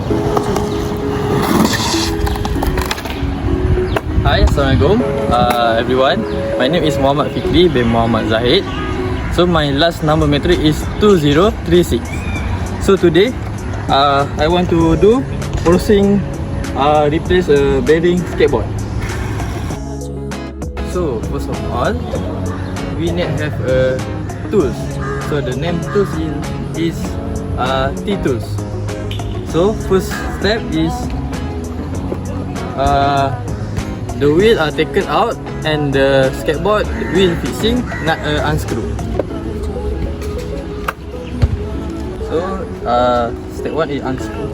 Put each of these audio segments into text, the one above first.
Hi, Assalamualaikum everyone. My name is Muhammad Fikri bin Muhammad Zahid. So my last number metric is 2036. So today I want to do forcing replace a bearing skateboard. So first of all, we need have a tools. So the name tools is T-tools. So first step is the wheel are taken out and the skateboard wheel fixing not unscrew. So step 1 is unscrew.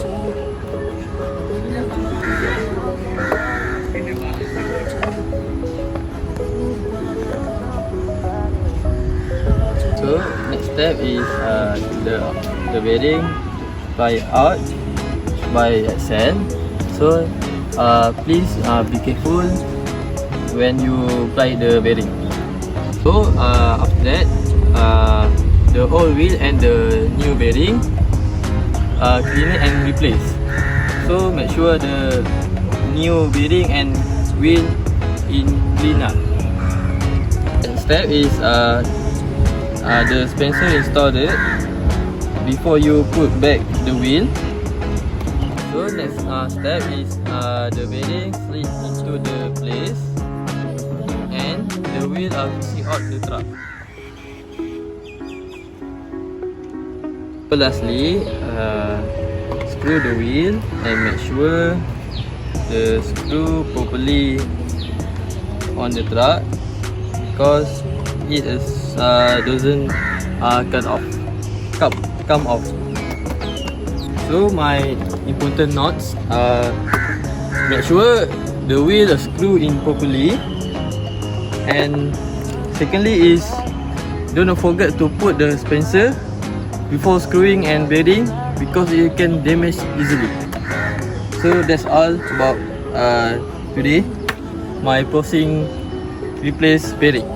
So next step is the bearing fly out by axle. So please be careful when you apply the bearing. So after that, the old wheel and the new bearing clean it and replace. So make sure the new bearing and wheel in clean up. Next step is the dispenser installed it before you put back the wheel. So next step is the bearing slid into the place and the wheel are fixing out the truck. So lastly, screw the wheel and make sure the screw properly on the truck because it is doesn't come off. So my important notes, make sure the wheel is screwed in properly, and secondly is don't forget to put the dispenser before screwing and bearing because it can damage easily. So that's all about today my forcing replace bearing.